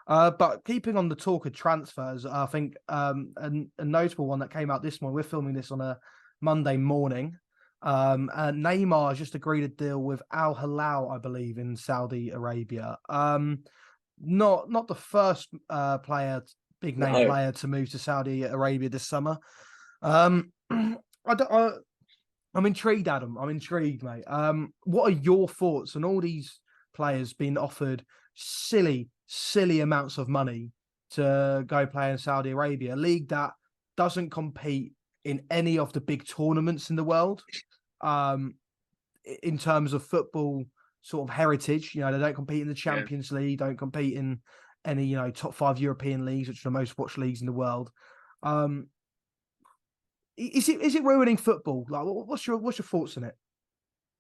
But keeping on the talk of transfers, I think a notable one that came out this morning. We're filming this on a Monday morning. And Neymar has just agreed a deal with Al Hilal, I believe, in Saudi Arabia. Not the first big name No, player to move to Saudi Arabia this summer. Um, I'm intrigued, Adam. I'm intrigued, mate. What are your thoughts on all these players being offered silly amounts of money to go play in Saudi Arabia, a league that doesn't compete in any of the big tournaments in the world? In terms of football sort of heritage, they don't compete in the Champions League, don't compete in any, top 5 European leagues, which are the most watched leagues in the world. Is it ruining football? Like, what's your thoughts on it?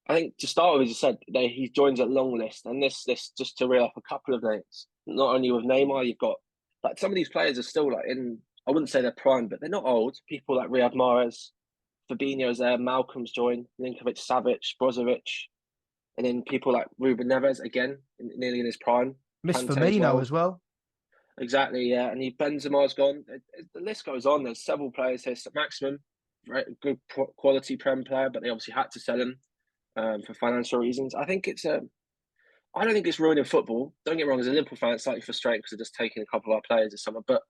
I think to start with, as you said, he joins a long list, and this just to reel off a couple of names. Not only with Neymar, you've got like some of these players are still like in. I wouldn't say they're prime, but they're not old. People like Riyad Mahrez, Fabinho's there, Malcolm's joined, Ninkovic, Savic, Brozovic, and then people like Ruben Neves again, nearly in his prime. Miss Kante Firmino as well. Exactly, yeah. And Benzema's gone. The list goes on. There's several players here. Maximum, good quality Prem player, but they obviously had to sell him for financial reasons. I think I don't think it's ruining football. Don't get me wrong. As a Liverpool fan, it's slightly frustrating because they're just taking a couple of our players this summer. But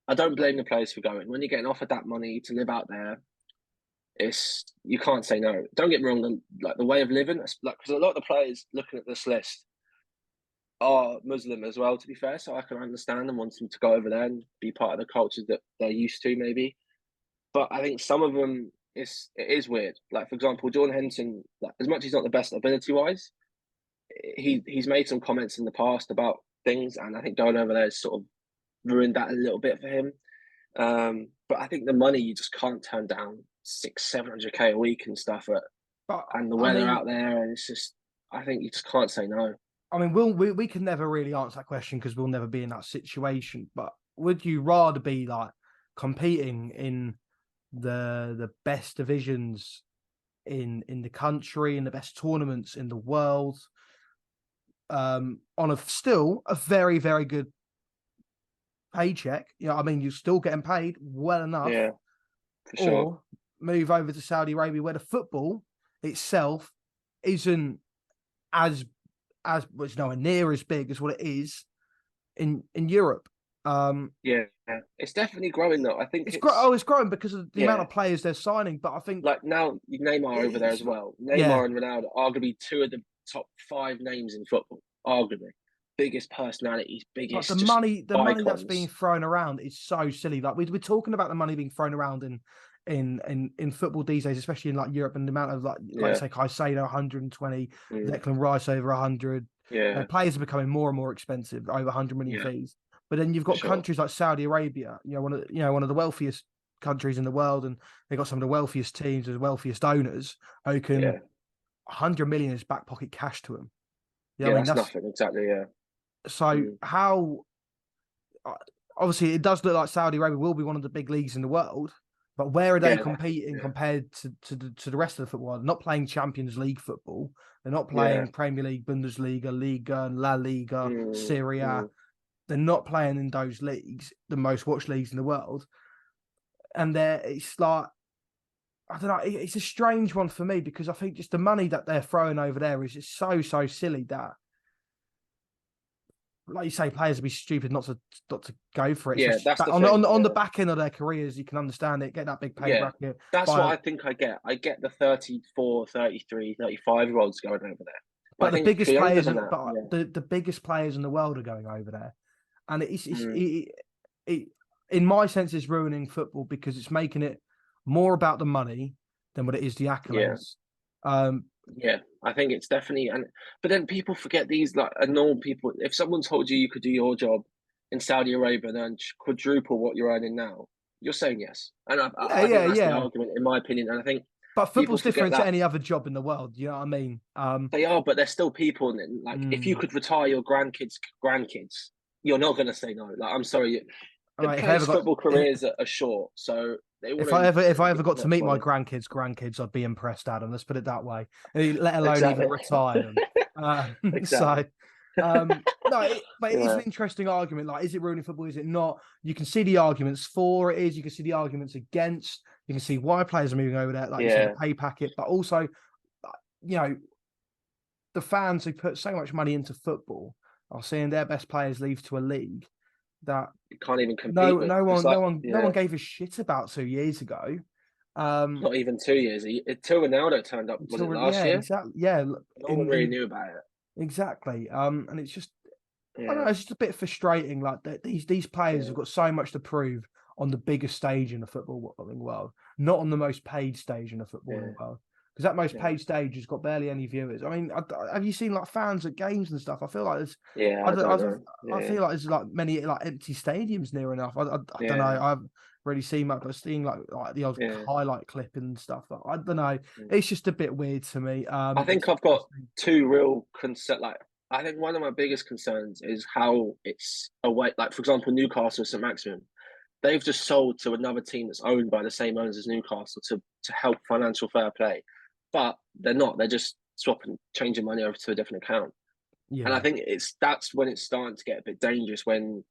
I don't blame the players for going. When you're getting offered that money to live out there, you can't say no. Don't get me wrong. The way of living, like because a lot of the players looking at this list are Muslim as well, to be fair. So I can understand them wanting to go over there and be part of the culture that they're used to, maybe. But I think some of them, it is weird. Like, for example, Jordan Henderson, like, as much as he's not the best ability-wise, he's made some comments in the past about things, and I think going over there has sort of ruined that a little bit for him. But I think the money you just can't turn down 600-700K a week and stuff, and the weather out there, and it's just I think you just can't say no. I mean, we can never really answer that question because we'll never be in that situation. But would you rather be like competing in the best divisions in the country, in the best tournaments in the world, on still a very, very good paycheck? I mean, you're still getting paid well enough. Yeah, for or sure. move over to Saudi Arabia where the football itself isn't as it's nowhere near as big as what it is in Europe. Yeah, it's definitely growing though. I think it's growing because of the amount of players they're signing. But I think like now Neymar over there as well. Neymar and Ronaldo, arguably two of the top 5 names in football, arguably biggest personalities, biggest. But the money that's icons. being thrown around is so silly. Like we're talking about the money being thrown around in football these days, especially in like Europe, and the amount of like say Caicedo 120, Declan Rice over 100. Yeah, players are becoming more and more expensive, over 100 million fees. But then you've got countries like Saudi Arabia, one of the wealthiest countries in the world, and they've got some of the wealthiest teams, the wealthiest owners who can 100 million is back pocket cash to them. I mean, that's nothing exactly. Yeah. So how? Obviously, it does look like Saudi Arabia will be one of the big leagues in the world, but where are they competing compared to the rest of the football? They're not playing Champions League football. They're not playing Premier League, Bundesliga, Liga, La Liga, Serie A. They're not playing in those leagues, the most watched leagues in the world. And it's like, I don't know, it's a strange one for me because I think just the money that they're throwing over there is just so silly that, like you say, players would be stupid not to go for it. Yeah, that's on the back end of their careers, you can understand it, get that big pay bracket. That's what I think I get. I get the 34, 33, 35-year-olds going over there. But the biggest players, the biggest players in the world are going over there. And in my sense, it's ruining football because it's making it more about the money than what it is the accolades. Yeah, I think it's definitely, but then people forget these like normal people. If someone told you could do your job in Saudi Arabia and earn quadruple what you're earning now, you're saying yes. And I think that's the argument, in my opinion. And I think, but football's different to any other job in the world. You know what I mean? They are, but they're still people. And like, if you could retire your grandkids, you're not going to say no. Like, I'm sorry, players' football careers are short, so. If I ever got to meet my grandkids, I'd be impressed, Adam. Let's put it that way. Let alone even retire them. Exactly. No, but it is Yeah, an interesting argument. Like, is it ruining football? Is it not? You can see the arguments for it is. You can see the arguments against. You can see why players are moving over there. Like you said, the yeah. pay packet, but also, you know, the fans who put so much money into football are seeing their best players leave to a league that You can't even compete with. It's like, no one yeah, gave a shit about 2 years ago. Um, not even 2 years. Until Ronaldo turned up, was it last yeah, year? exactly, yeah, No one really knew about it. exactly. And it's just I don't Yeah, know, it's just a bit frustrating. Like these players yeah, have got so much to prove on the biggest stage in the footballing world, not on the most paid stage in the footballing yeah, world. Because that most yeah. paid stage has got barely any viewers. I mean, have you seen like fans at games and stuff? I feel like there's, Yeah, I, I don't don't- know. I Yeah, feel like there's like many like empty stadiums near enough. I don't know. yeah, I haven't really seen much. I've seen like the old yeah. highlight clip and stuff. But I don't know. Yeah. It's just a bit weird to me. I It's think I've got interesting. two real concern. Like, I think one of my biggest concerns is how it's away. Like, for example, Newcastle, St Maximin, they've just sold to another team that's owned by the same owners as Newcastle to help financial fair play, but they're not. They're just swapping, changing money over to a different account. And I Yeah. think that's when it's starting to get a bit dangerous when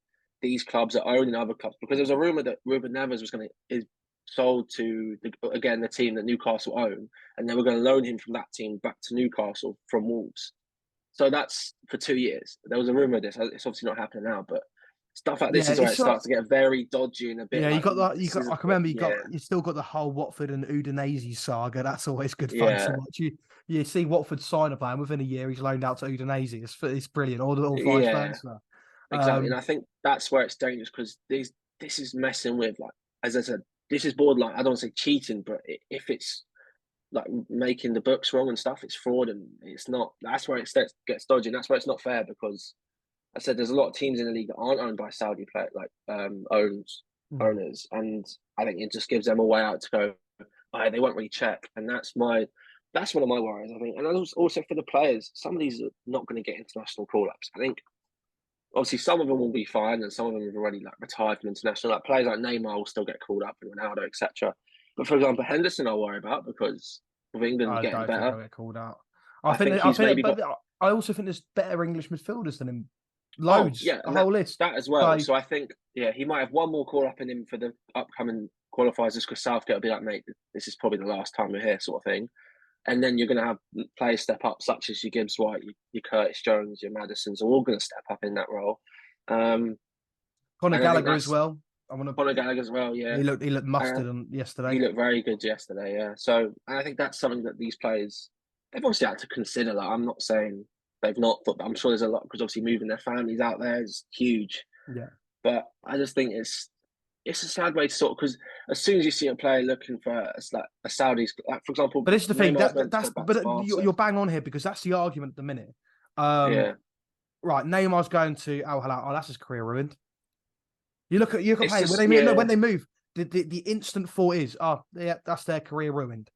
these clubs are owning other clubs, because there's a rumor that Ruben Neves was going to is sold to the team that Newcastle own, and they were going to loan him from that team back to Newcastle from Wolves. So that's for 2 years. There was a rumor of this. It's obviously not happening now, but stuff like this Yeah. is where It's it sort of, starts to get very dodgy and a bit yeah, you like, got that. You this got. is a I can bit, remember yeah, you still got the whole Watford and Udinese saga. That's always good fun to yeah, watch. You see Watford sign a player and within a year he's loaned out to Udinese. It's brilliant. Or vice yeah, versa. exactly. And Um, I think that's where it's dangerous, because this is messing with, like, as I said, this is borderline. I don't want to say cheating, but if it's like making the books wrong and stuff, it's fraud, and it's not. That's where it gets dodgy. And that's where it's not fair, because I said there's a lot of teams in the league that aren't owned by Saudi play like mm, owners, and I think it just gives them a way out to go. Oh, they won't really check, and that's one of my worries. I think, and also for the players, some of these are not going to get international call ups. I think obviously some of them will be fine, and some of them have already like retired from international. Like players like Neymar will still get called up, and Ronaldo, etc. But for example, Henderson, I'll worry about, because with England I getting don't think better, I'll get called out. I think I he's think, maybe but got. I also think there's better English midfielders than him. Oh Loads, yeah, a and whole list. that as well. So So I think, yeah, he might have one more call up in him for the upcoming qualifiers, just because Southgate will be like, mate, this is probably the last time we're here, sort of thing. And then you're going to have players step up, such as your Gibbs White, your Curtis Jones, your Madisons, are all going to step up in that role. Um, Conor and I think Gallagher as that's well. I want Conor to. Gallagher as well. Yeah, He looked mustard uh, on he yesterday. looked very good yesterday. Yeah, so I think that's something that these players they've obviously had to consider. Like, I'm not saying they've not, but I'm sure there's a lot, because obviously moving their families out there is huge. Yeah. But I just think it's a sad way to sort of, because as soon as you see a player looking for like a Saudi's, like for example, But this is the thing Neymar's meant to that's go back to Barca. you're bang on here because that's the argument at the minute. Um, Yeah, right, Neymar's going to Al Hilal. Oh, that's his career ruined. You look at it's play just, when yeah, they move, the instant thought is, oh yeah, that's their career ruined.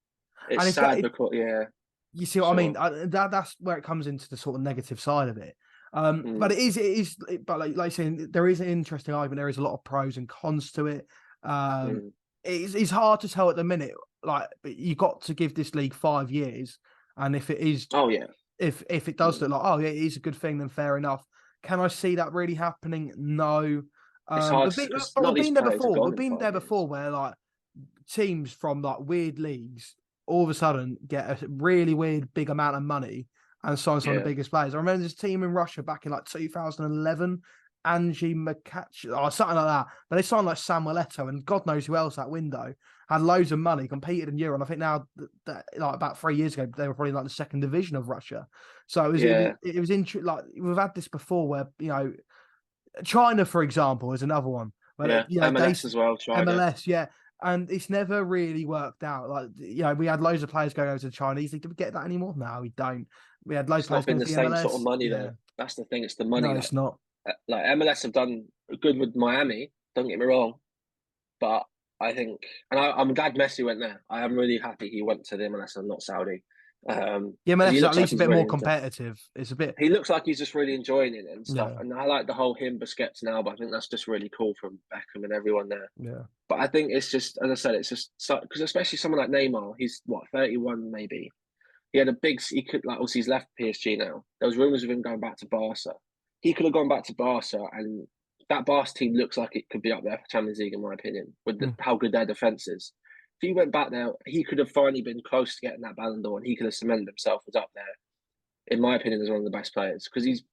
it's And sad because, yeah, you see what I mean, sure. that's where it comes into the sort of negative side of it. But Mm, but like saying, there is an interesting argument. There is a lot of pros and cons to it. Um, mm. it's hard to tell at the minute. Like, but you got to give this league 5 years, and if it is Oh yeah. if it does Mm. look like, oh yeah, it is a good thing, then fair enough. Can I see that really happening? No. It's hard because But none we've of these been there players have before. gone We've in been there 5 years. before where like teams from like weird leagues all of a sudden get a really weird big amount of money and sign some of the Yeah, biggest players. I remember this team in Russia back in like 2011, Angie Makac or something like that. But they signed like Samuel Eto'o and God knows who else that window. Had loads of money, competed in Euro, and I think now that like about 3 years ago they were probably like the second division of Russia. So yeah, it was interesting. Like we've had this before, where China, for example, is another one. But yeah. MLS as well, China. MLS, yeah, and it's never really worked out. Like we had loads of players going over to the Chinese league. Do we get that anymore? No, we don't. We had loads of It's not players been going the to the same sort of MLS. money Yeah, though. That's the thing. It's the no, money. it's not. Like MLS have done good with Miami. Don't get me wrong, but I think, and I'm glad Messi went there. I am really happy he went to the MLS and not Saudi, Yeah, because MLS he is at looks like least a he's bit more really competitive. It's a bit, he looks like he's just really enjoying it and stuff. yeah, And I like the whole him Busquets now, but I think that's just really cool from Beckham and everyone there. yeah. But I think it's just, as I said, it's just because especially someone like Neymar, he's what 31 maybe. He had a big. He could like obviously he's left PSG now. There was rumors of him going back to Barca. he could have gone back to Barca, and that Barca team looks like it could be up there for Champions League, in my opinion, with how good their defense is. If he went back there, he could have finally been close to getting that Ballon d'Or, and he could have cemented himself as up there, in my opinion, as one of the best players, because he's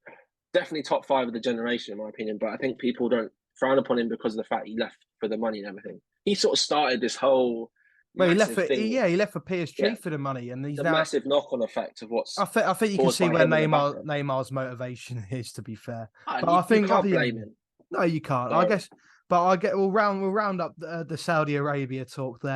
definitely top 5 of the generation, in my opinion. But I think people don't frown upon him because of the fact he left for the money and everything. He sort of started this whole Well, he left for thing. he left for PSG for the money, and he's the now massive knock-on effect of what's. I think you can see where Neymar's motivation is. To be fair, but I think you can't blame him. No, you can't. No. I guess, but we'll round up the Saudi Arabia talk there.